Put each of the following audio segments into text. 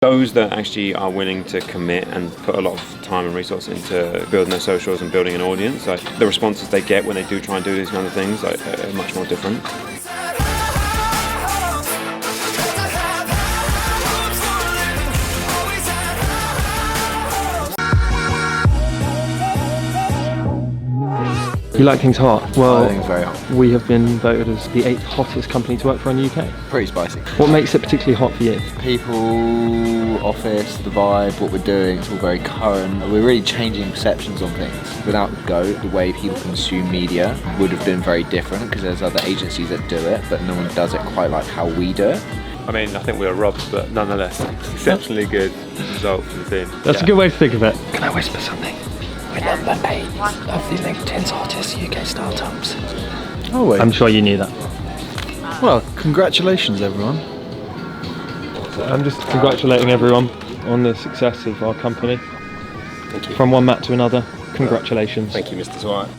Those that actually are willing to commit and put a lot of time and resource into building their socials and building an audience, like, the responses they get when they do try and do these kind of things are much more different. You like things hot? Well, I think it's very hot. We have been voted as the 8th hottest company to work for in the UK. Pretty spicy. What makes it particularly hot for you? People, office, the vibe, what we're doing, it's all very current. We're really changing perceptions on things. Without Goat, the way people consume media would have been very different because there's other agencies that do it, but no one does it quite like how we do it. I mean, I think we were robbed, but nonetheless, exceptionally good result for the team. That's a good way to think of it. Can I whisper something? We're number 8 of the LinkedIn's hottest UK startups. Oh wait. I'm sure you knew that. Well, congratulations everyone. I'm just congratulating everyone on the success of our company. Thank you. From one Matt to another, congratulations. Thank you, Mr. Zwarte.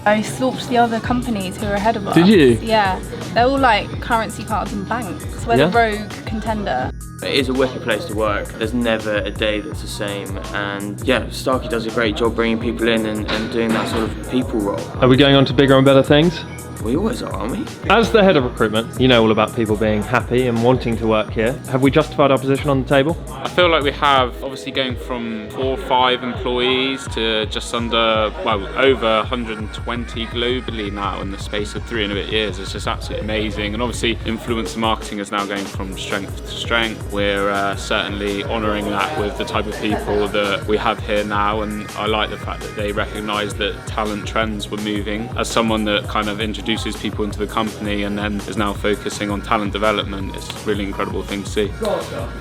I stalked the other companies who were ahead of us. Did you? Yeah. They're all like currency cards and banks. We're the rogue contender. It is a wicked place to work. There's never a day that's the same, and yeah, Starkey does a great job bringing people in and doing that sort of people role. Are we going on to bigger and better things? We always are, aren't we? As the head of recruitment, you know all about people being happy and wanting to work here. Have we justified our position on the table? I feel like we have, obviously going from 4 or 5 employees to just under, well, over 120 globally now in the space of 3 and a bit years. It's just absolutely amazing. And obviously influencer marketing is now going from strength to strength. We're certainly honouring that with the type of people that we have here now, and I like the fact that they recognise that talent trends were moving. As someone that kind of introduces people into the company and then is now focusing on talent development, it's a really incredible thing to see.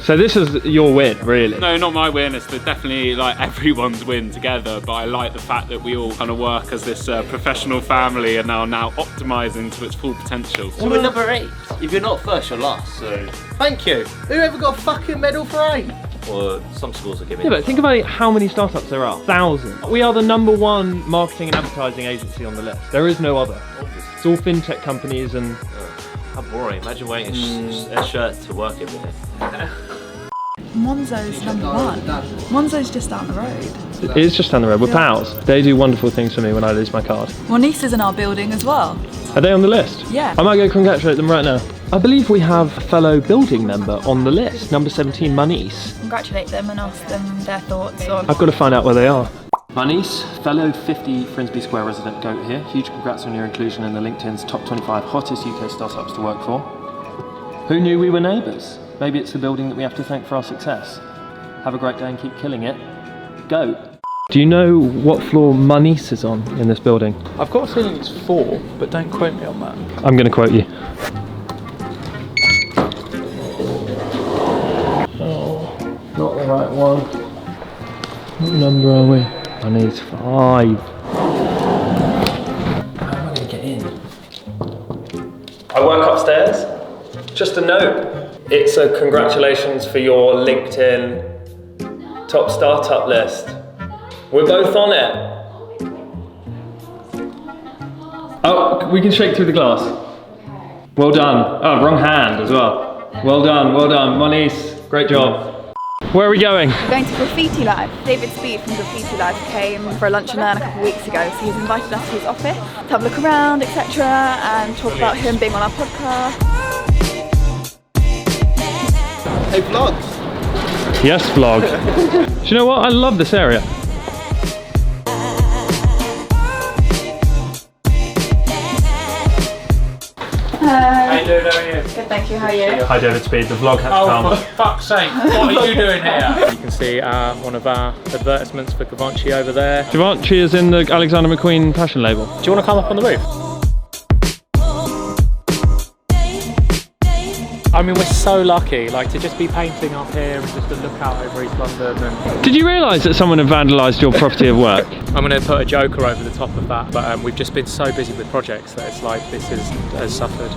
So this is your win, really? No, not my win. It's definitely like everyone's win together, but I like the fact that we all kind of work as this professional family and are now optimising to its full potential. So we're number 8. If you're not first, you're last, so... Thank you! Whoever got a fucking medal for 8? Or some schools are giving. Yeah, but think about how many startups there are. Thousands. We are the #1 marketing and advertising agency on the list. There is no other. It's all fintech companies and... How boring. Imagine wearing a shirt to work every day. Monzo's number 1. Monzo's just down the road. It is just down the road. We're pals. They do wonderful things for me when I lose my card. Moniz is in our building as well. Are they on the list? Yeah. I might go congratulate them right now. I believe we have a fellow building member on the list, number 17, Moniz. Congratulate them and ask them their thoughts on... I've got to find out where they are. Moniz, fellow 50 Frinsby Square resident Goat here. Huge congrats on your inclusion in the LinkedIn's top 25 hottest UK startups to work for. Who knew we were neighbours? Maybe it's the building that we have to thank for our success. Have a great day and keep killing it. Goat. Do you know what floor Moniz is on in this building? I've got a feeling it's 4, but don't quote me on that. I'm going to quote you. Oh, not the right one. What number are we? I need 5. How am I going to get in? I work upstairs. Just a note. It's a congratulations for your LinkedIn top startup list. We're both on it. Oh, we can shake through the glass. Well done. Oh, wrong hand as well. Well done, Moniz. Great job. Where are we going? We're going to Graffiti Live. David Speed from Graffiti Live came for a lunch and learn a couple of weeks ago, so he's invited us to his office to have a look around, etc., and talk about him being on our podcast. Hey vlogs! Yes, vlog. Do you know what? I love this area. How you doing? How are you? Good, thank you. How are you? Hi, David Speed. The vlog has come. Oh, for fuck's sake, what are you doing here? You can see one of our advertisements for Givenchy over there. Givenchy is in the Alexander McQueen fashion label. Do you want to come up on the roof? I mean, we're so lucky, like, to just be painting up here and just to look out over East London. And Did you realise that someone had vandalised your property of work? I'm going to put a joker over the top of that, but we've just been so busy with projects that it's like this has suffered.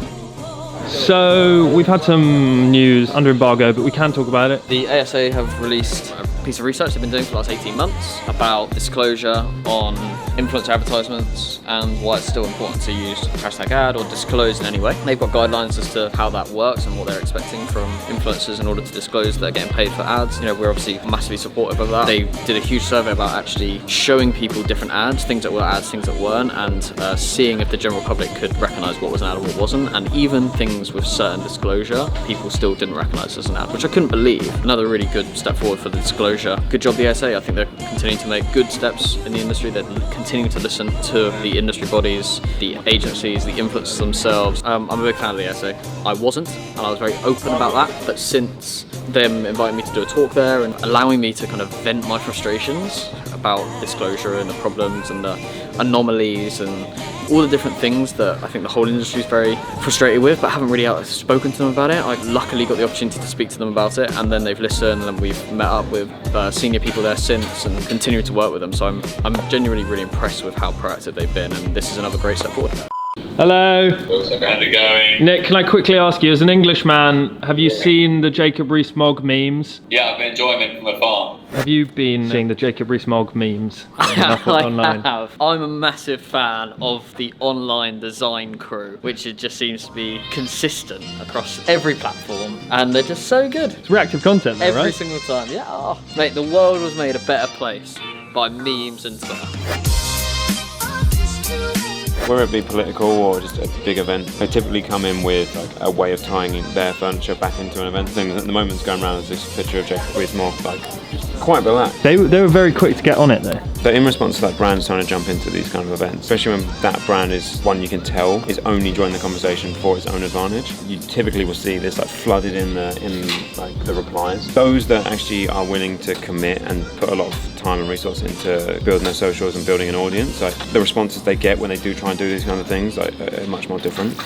So we've had some news under embargo, but we can talk about it. The ASA have released a piece of research they've been doing for the last 18 months about disclosure on influencer advertisements and why it's still important to use hashtag ad or disclose in any way. They've got guidelines as to how that works and what they're expecting from influencers in order to disclose they're getting paid for ads. You know, we're obviously massively supportive of that. They did a huge survey about actually showing people different ads, things that were ads, things that weren't, and seeing if the general public could recognise what was an ad and what wasn't. And even things with certain disclosure, people still didn't recognise as an ad, which I couldn't believe. Another really good step forward for the disclosure. Good job the ASA. I think they're continuing to make good steps in the industry. They're continuing to listen to the industry bodies, the agencies, the influencers themselves. I'm a big fan of the ASA. I wasn't, and I was very open about that, but since them inviting me to do a talk there and allowing me to kind of vent my frustrations about disclosure and the problems and the anomalies and all the different things that I think the whole industry is very frustrated with, but haven't really spoken to them about it. I've luckily got the opportunity to speak to them about it, and then they've listened, and we've met up with senior people there since and continue to work with them. So I'm genuinely really impressed with how proactive they've been, and this is another great step forward. Hello. How's it going? Nick, can I quickly ask you, as an Englishman, have you seen the Jacob Rees-Mogg memes? Yeah, I've been enjoying them from afar. Have you been seeing the Jacob Rees-Mogg memes? I have. I'm a massive fan of the online design crew, which it just seems to be consistent across every platform, and they're just so good. It's reactive content, though, every right? single time. Yeah, oh, mate, the world was made a better place by memes and stuff. Whether it be political or just a big event, they typically come in with like a way of tying their furniture back into an event. Thing at the moment's going around is this picture of Jacob Rees-Mogg, like quite relaxed. They were very quick to get on it though. So in response to like brands trying to jump into these kind of events, especially when that brand is one you can tell is only joining the conversation for its own advantage, you typically will see this like flooded in the replies. Those that actually are willing to commit and put a lot of time and resource into building their socials and building an audience, like the responses they get when they do try and do these kind of things are much more different.